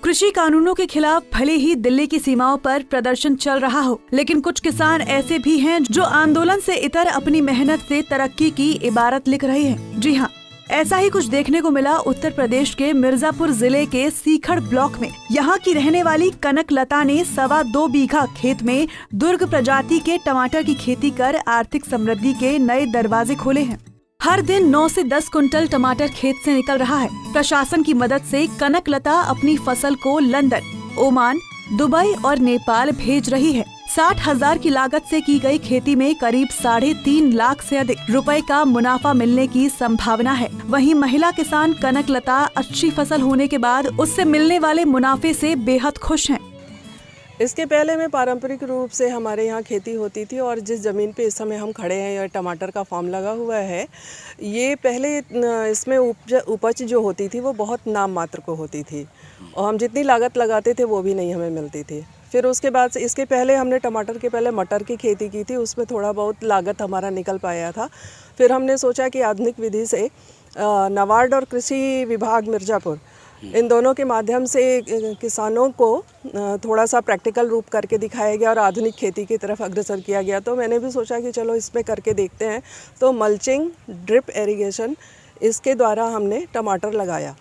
कृषि कानूनों के खिलाफ भले ही दिल्ली की सीमाओं पर प्रदर्शन चल रहा हो, लेकिन कुछ किसान ऐसे भी हैं जो आंदोलन से इतर अपनी मेहनत से तरक्की की इबारत लिख रहे हैं। जी हाँ, ऐसा ही कुछ देखने को मिला उत्तर प्रदेश के मिर्जापुर जिले के सीखड़ ब्लॉक में। यहाँ की रहने वाली कनक लता ने 2.25 बीघा खेत में दुर्ग प्रजाति के टमाटर की खेती कर आर्थिक समृद्धि के नए दरवाजे खोले हैं। हर दिन 9 से 10 कुंटल टमाटर खेत से निकल रहा है। प्रशासन की मदद से कनक लता अपनी फसल को लंदन, ओमान, दुबई और नेपाल भेज रही है। 60,000 की लागत से की गई खेती में करीब 3.5 लाख से अधिक रुपए का मुनाफा मिलने की संभावना है। वहीं महिला किसान कनक लता अच्छी फसल होने के बाद उससे मिलने वाले मुनाफे से बेहद खुश हैं। इसके पहले में पारंपरिक रूप से हमारे यहाँ खेती होती थी और जिस ज़मीन पे इस समय हम खड़े हैं, यह टमाटर का फार्म लगा हुआ है, ये पहले इसमें उपज जो होती थी वो बहुत नाम मात्र को होती थी और हम जितनी लागत लगाते थे वो भी नहीं हमें मिलती थी। फिर उसके बाद इसके पहले हमने टमाटर के पहले मटर की खेती की थी, उसमें थोड़ा बहुत लागत हमारा निकल पाया था। फिर हमने सोचा कि आधुनिक विधि से नाबार्ड और कृषि विभाग मिर्ज़ापुर इन दोनों के माध्यम से किसानों को थोड़ा सा प्रैक्टिकल रूप करके दिखाया गया और आधुनिक खेती की तरफ अग्रसर किया गया। तो मैंने भी सोचा कि चलो इसमें करके देखते हैं। तो मल्चिंग, ड्रिप इरिगेशन, इसके द्वारा हमने टमाटर लगाया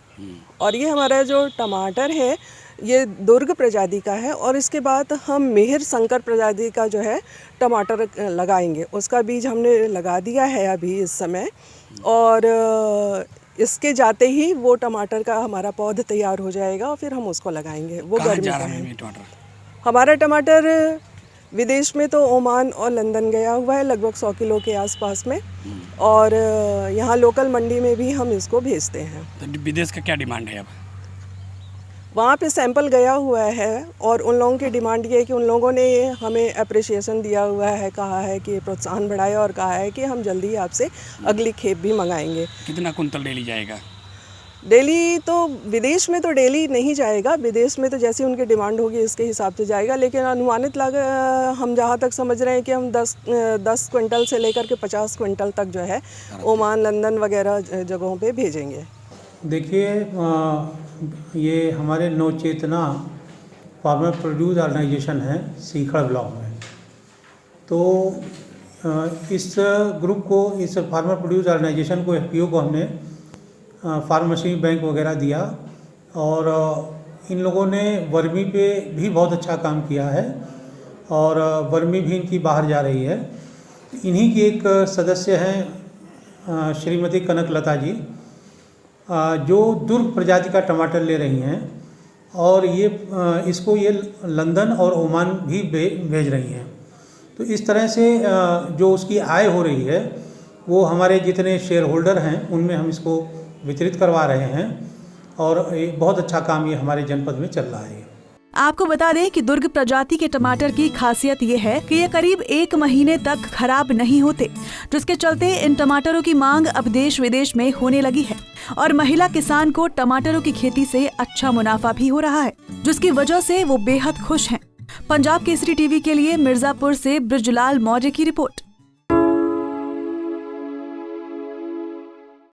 और ये हमारा जो टमाटर है ये दुर्ग प्रजाति का है और इसके बाद हम मेहर शंकर प्रजाति का जो है टमाटर लगाएंगे। उसका बीज हमने लगा दिया है अभी इस समय और इसके जाते ही वो टमाटर का हमारा पौधा तैयार हो जाएगा और फिर हम उसको लगाएंगे। वो गर्मी का है। हमारा टमाटर विदेश में तो ओमान और लंदन गया हुआ है लगभग 100 किलो के आसपास में और यहाँ लोकल मंडी में भी हम इसको भेजते हैं। तो विदेश का क्या डिमांड है अब? वहाँ पे सैंपल गया हुआ है और उन लोगों की डिमांड ये है कि उन लोगों ने हमें अप्रिसिएशन दिया हुआ है, कहा है कि प्रोत्साहन बढ़ाए और कहा है कि हम जल्दी आपसे अगली खेप भी मंगाएंगे। कितना कुंतल डेली जाएगा? डेली तो विदेश में तो डेली नहीं जाएगा, विदेश में तो जैसी उनकी डिमांड होगी इसके हिसाब से जाएगा, लेकिन अनुमानित लागत हम जहाँ तक समझ रहे हैं कि हम 10 क्विंटल से लेकर के 50 क्विंटल तक जो है ओमान, लंदन वगैरह जगहों पे भेजेंगे। देखिए, ये हमारे नवचेतना फार्मर प्रोड्यूस ऑर्गेनाइजेशन है सीखड़ ब्लॉक में। तो इस ग्रुप को, इस फार्मर प्रोड्यूस ऑर्गेनाइजेशन को, FPO को हमने फार्मेसी बैंक वगैरह दिया और इन लोगों ने वर्मी पे भी बहुत अच्छा काम किया है और वर्मी भी इनकी बाहर जा रही है। इन्हीं की एक सदस्य हैं श्रीमती कनक लता जी, जो दुर्ग प्रजाति का टमाटर ले रही हैं और ये इसको ये लंदन और ओमान भी भेज रही हैं। तो इस तरह से जो उसकी आय हो रही है वो हमारे जितने शेयर होल्डर हैं उनमें हम इसको वितरित करवा रहे हैं और बहुत अच्छा काम ये हमारे जनपद में चल रहा है। आपको बता दें कि दुर्ग प्रजाति के टमाटर की खासियत ये है कि ये करीब 1 महीने तक खराब नहीं होते, जिसके चलते इन टमाटरों की मांग अब देश विदेश में होने लगी है और महिला किसान को टमाटरों की खेती से अच्छा मुनाफा भी हो रहा है, जिसकी वजह से वो बेहद खुश हैं। पंजाब केसरी टीवी के लिए मिर्जापुर से ब्रजलाल मौर्य की रिपोर्ट।